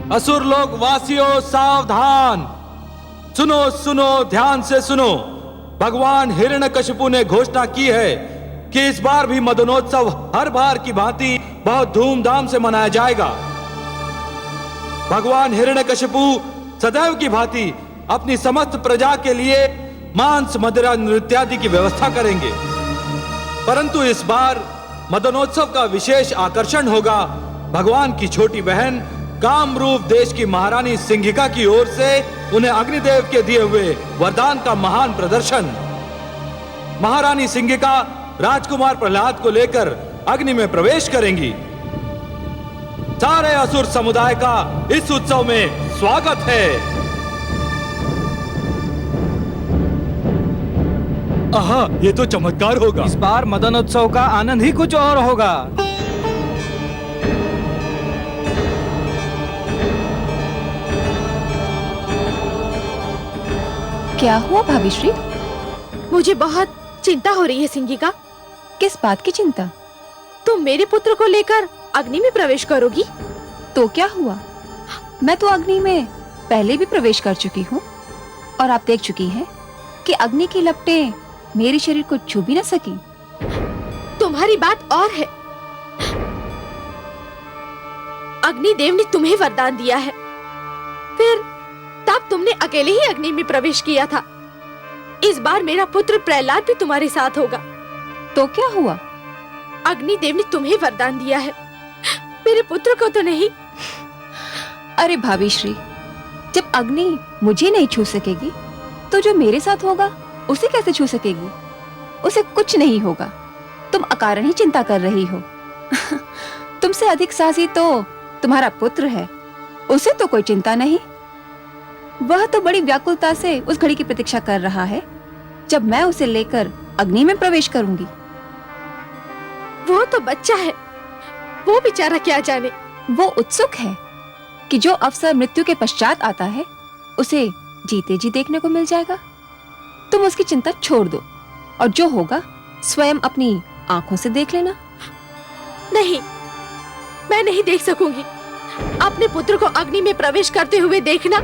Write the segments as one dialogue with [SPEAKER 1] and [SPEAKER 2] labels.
[SPEAKER 1] असुर लोक वासियों सावधान, सुनो सुनो ध्यान से सुनो। भगवान हिरण्यकशिपु ने घोषणा की है कि इस बार भी मदनोत्सव हर बार की भांति बहुत धूमधाम से मनाया जाएगा। भगवान हिरण्यकशिपु सदैव की भांति अपनी समस्त प्रजा के लिए मांस मदिरा नृत्यादि की व्यवस्था करेंगे, परंतु इस बार मदनोत्सव का विशेष आकर्षण होगा भगवान की छोटी बहन कामरूप देश की महारानी सिंघिका की ओर से उन्हें अग्निदेव के दिए हुए वरदान का महान प्रदर्शन। महारानी सिंघिका राजकुमार प्रहलाद को लेकर अग्नि में प्रवेश करेंगी। सारे असुर समुदाय का इस उत्सव में स्वागत है। आहा, ये तो चमत्कार होगा।
[SPEAKER 2] इस बार मदनोत्सव का आनंद ही कुछ और होगा।
[SPEAKER 3] क्या हुआ भाभीश्री?
[SPEAKER 4] मुझे बहुत चिंता हो रही है सिंघिका।
[SPEAKER 3] किस बात की चिंता?
[SPEAKER 4] तुम मेरे पुत्र को लेकर अग्नि में प्रवेश करोगी?
[SPEAKER 3] तो क्या हुआ? मैं तो अग्नि में पहले भी प्रवेश कर चुकी हूँ और आप देख चुकी हैं कि अग्नि की लपटें मेरे शरीर को छू भी न सकी।
[SPEAKER 4] तुम्हारी बात और है। अग्निदेव ने तुम्हें वरदान दिया है, फिर तब तुमने अकेले ही अग्नि में प्रवेश किया था। इस बार मेरा पुत्र प्रहलाद भी तुम्हारे साथ होगा।
[SPEAKER 3] तो क्या हुआ?
[SPEAKER 4] अग्निदेव ने तुम्हें वरदान दिया है, मेरे पुत्र को तो नहीं।
[SPEAKER 3] अरे भाभीश्री, जब अग्नि मुझे नहीं छू सकेगी तो जो मेरे साथ होगा उसे कैसे छू सकेगी? उसे कुछ नहीं होगा। तुम अकारण ही चिंता कर रही हो। तुमसे अधिक साहसी तो तुम्हारा पुत्र है, उसे तो कोई चिंता नहीं। वह तो बड़ी व्याकुलता से उस घड़ी की प्रतीक्षा कर रहा है जब मैं उसे लेकर अग्नि में प्रवेश करूंगी।
[SPEAKER 4] वो तो बच्चा है, वो बेचारा क्या जाने।
[SPEAKER 3] वो उत्सुक है कि जो अवसर मृत्यु के पश्चात आता है उसे जीते जी देखने को मिल जाएगा। तुम उसकी चिंता छोड़ दो और जो होगा स्वयं अपनी आंखों से देख लेना।
[SPEAKER 4] नहीं, मैं नहीं देख सकूंगी। अपने पुत्र को अग्नि में प्रवेश करते हुए देखना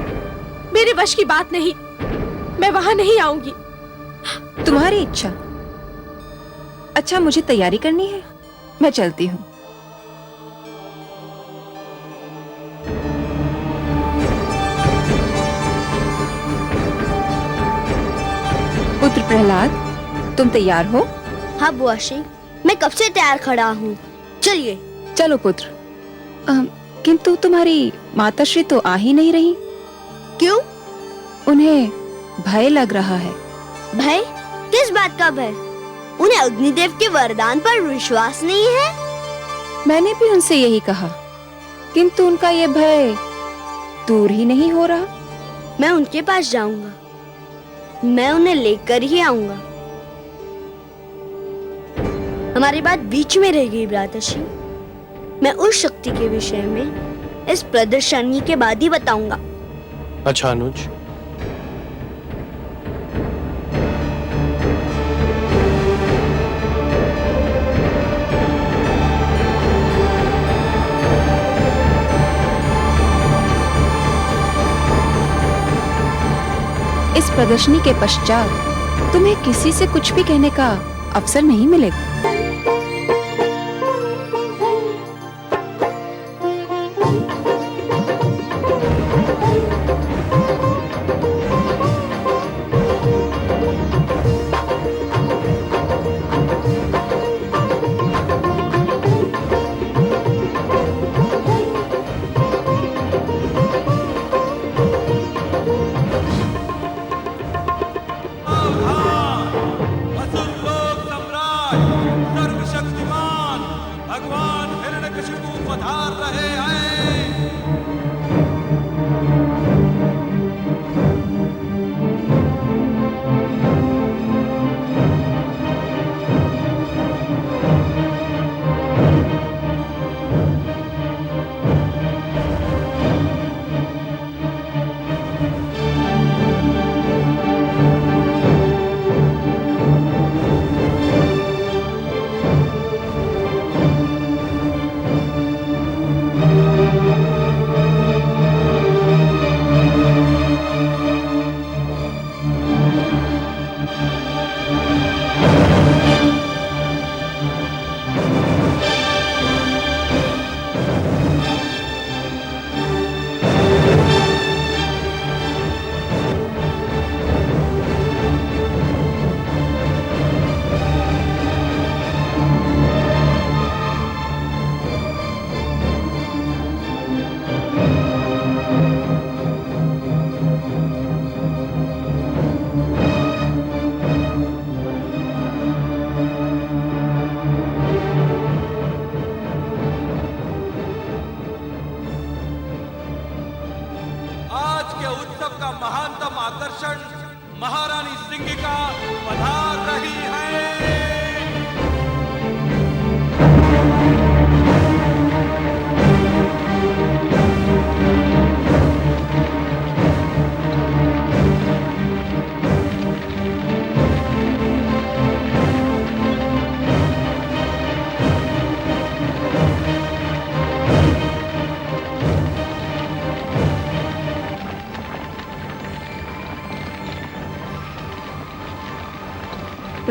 [SPEAKER 4] मेरे वश की बात नहीं। मैं वहां नहीं आऊंगी।
[SPEAKER 3] तुम्हारी इच्छा। अच्छा, मुझे तैयारी करनी है, मैं चलती हूँ। पुत्र प्रहलाद, तुम तैयार हो?
[SPEAKER 5] हाँ बुआ श्री, मैं कब से तैयार खड़ा हूँ। चलिए।
[SPEAKER 3] चलो पुत्र। किंतु तुम्हारी माताश्री तो आ ही नहीं रही।
[SPEAKER 5] क्यों?
[SPEAKER 3] उन्हें भय लग रहा है।
[SPEAKER 5] भय? किस बात का भय? उन्हें अग्निदेव के वरदान पर विश्वास नहीं है?
[SPEAKER 3] मैंने भी उनसे यही कहा, किंतु उनका ये भय दूर ही नहीं हो रहा।
[SPEAKER 5] मैं उनके पास जाऊंगा, मैं उन्हें लेकर ही आऊंगा। हमारी बात बीच में रह गई भ्राताश्री। मैं उस शक्ति के विषय में इस प्रदर्शनी के बाद ही बताऊंगा।
[SPEAKER 6] अच्छा अनुज,
[SPEAKER 3] इस प्रदर्शनी के पश्चात तुम्हें किसी से कुछ भी कहने का अवसर नहीं मिलेगा।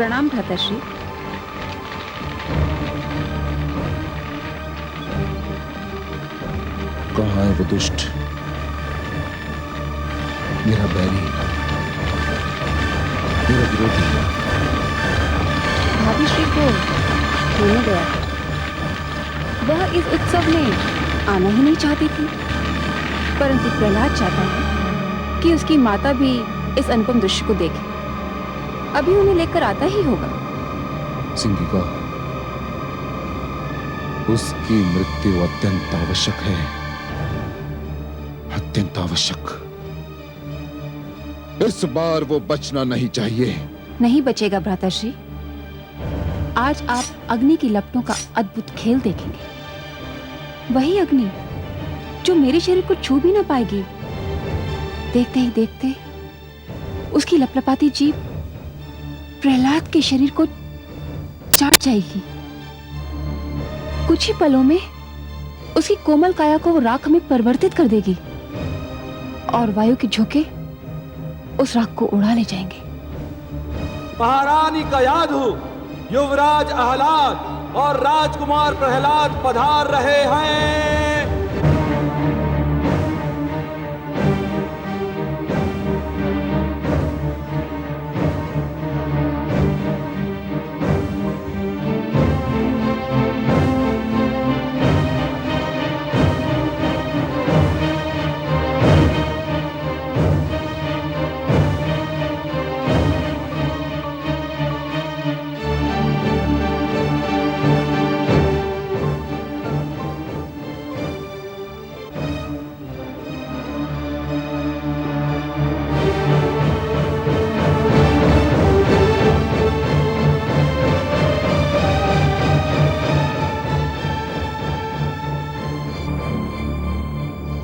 [SPEAKER 3] प्रणाम भ्राताश्री।
[SPEAKER 7] कहाँ है वो दुष्ट, मेरा बैरी, मेरा विरोधी?
[SPEAKER 3] भाभी श्री को होने गया। वह इस उत्सव में आना ही नहीं चाहती थी, परंतु प्रहलाद चाहता है कि उसकी माता भी इस अनुपम दृश्य को देखे। अभी उन्हें लेकर आता ही होगा।
[SPEAKER 7] सिंगिका, उसकी मृत्यु अत्यंत आवश्यक है, अत्यंत आवश्यक। इस बार वो बचना नहीं चाहिए।
[SPEAKER 3] नहीं बचेगा भ्राताश्री। आज आप अग्नि की लपटों का अद्भुत खेल देखेंगे। वही अग्नि जो मेरे शरीर को छू भी ना पाएगी। देखते ही देखते उसकी लपलपाती जीभ प्रहलाद के शरीर को चाट जाएगी। कुछ ही पलों में उसकी कोमल काया को वो राख में परिवर्तित कर देगी और वायु के झोंके उस राख को उड़ा ले जाएंगे।
[SPEAKER 1] महारानी कयाधु, युवराज आह्लाद और राजकुमार प्रहलाद पधार रहे हैं।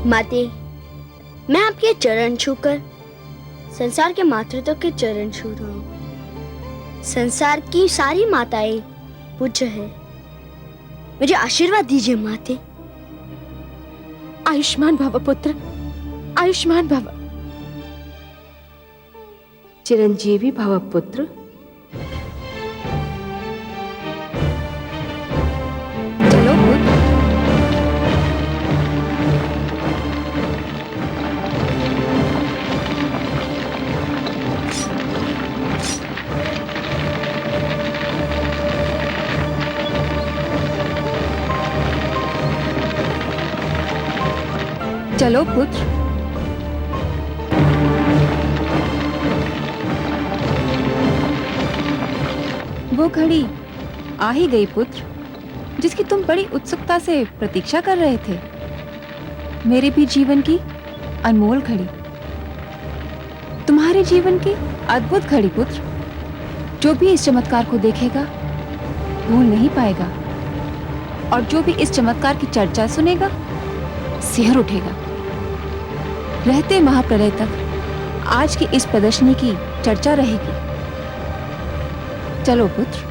[SPEAKER 5] माते, मैं आपके चरण छूकर संसार के मातृत्व के चरण छू रहा हूँ। संसार की सारी माताएं पूज्य है। मुझे आशीर्वाद दीजिए माते।
[SPEAKER 4] आयुष्मान भव पुत्र, आयुष्मान भव।
[SPEAKER 3] चिरंजीवी भव पुत्र। चलो पुत्र। चलो पुत्र। वो घड़ी आ ही गई पुत्र, जिसकी तुम बड़ी उत्सुकता से प्रतीक्षा कर रहे थे। मेरे भी जीवन की अनमोल घड़ी, तुम्हारे जीवन की अद्भुत घड़ी पुत्र। जो भी इस चमत्कार को देखेगा भूल नहीं पाएगा, और जो भी इस चमत्कार की चर्चा सुनेगा सिहर उठेगा। रहते महाप्रलय तक आज की इस प्रदर्शनी की चर्चा रहेगी। चलो पुत्र।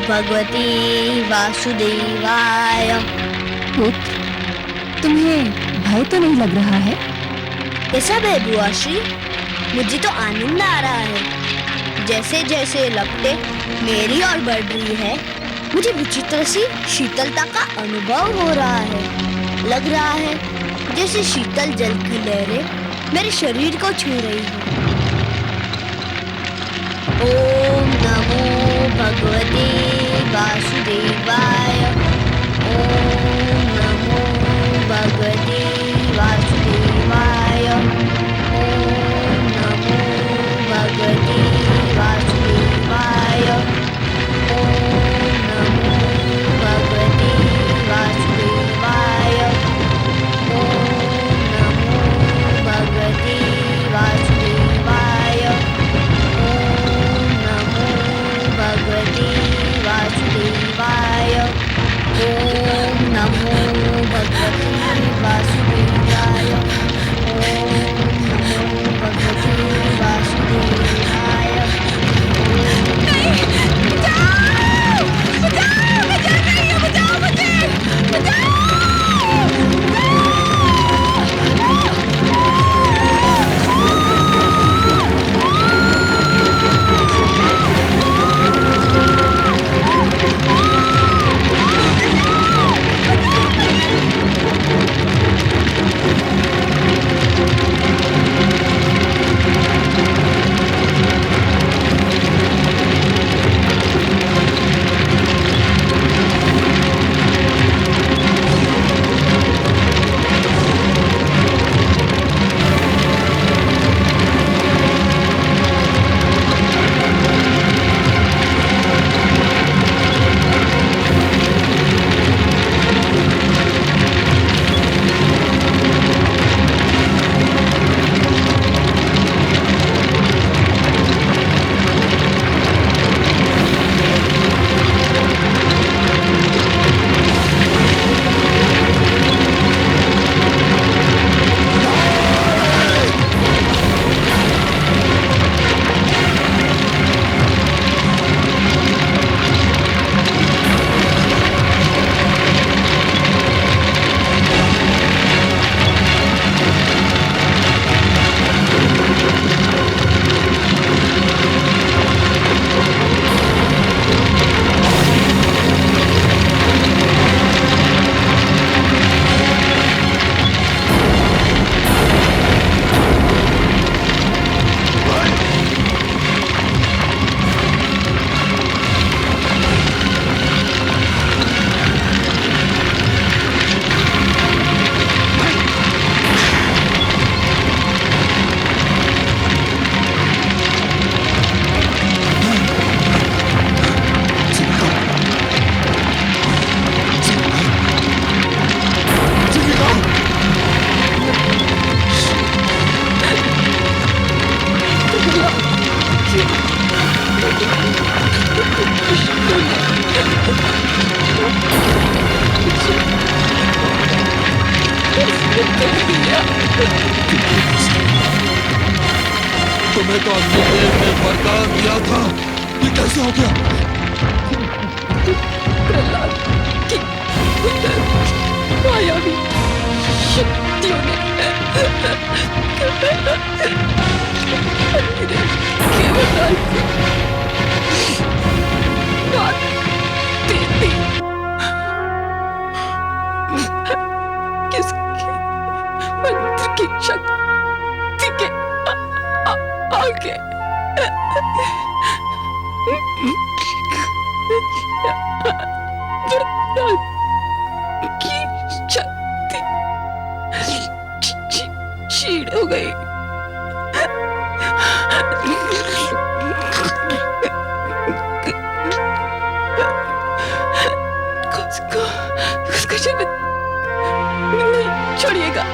[SPEAKER 5] भगवती वासुदेवाय।
[SPEAKER 3] पुत्र, तुम्हें भय तो नहीं लग रहा है?
[SPEAKER 5] कैसा भय बुआ श्री? मुझे तो आनंद आ रहा है। जैसे जैसे लपटे मेरी ओर बढ़ रही है, मुझे विचित्र सी शीतलता का अनुभव हो रहा है। लग रहा है जैसे शीतल जल की लहरें मेरे शरीर को छू रही है। ओम नमो भगवते वासुदेवाय। ओम नमो भगवते वासुदेवाय। ओम नमो भगवते वासुदेवाय। ओम नमो भगवते
[SPEAKER 1] तुम्हें तो अग्निदेव ने वरदान दिया था, ये कैसे हो गया?
[SPEAKER 8] प्रहलाद की मायावी शक्तियों ने के वरदान को बात दे दी। किसके मंत्र की शक्ति के आगे वरदान की शक्ति क्षीण हो गई। उसका जीवन नहीं छोड़िएगा,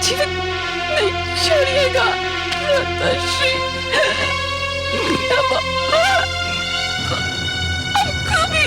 [SPEAKER 8] जीवन नहीं छोड़िएगा माताश्री। अब कभी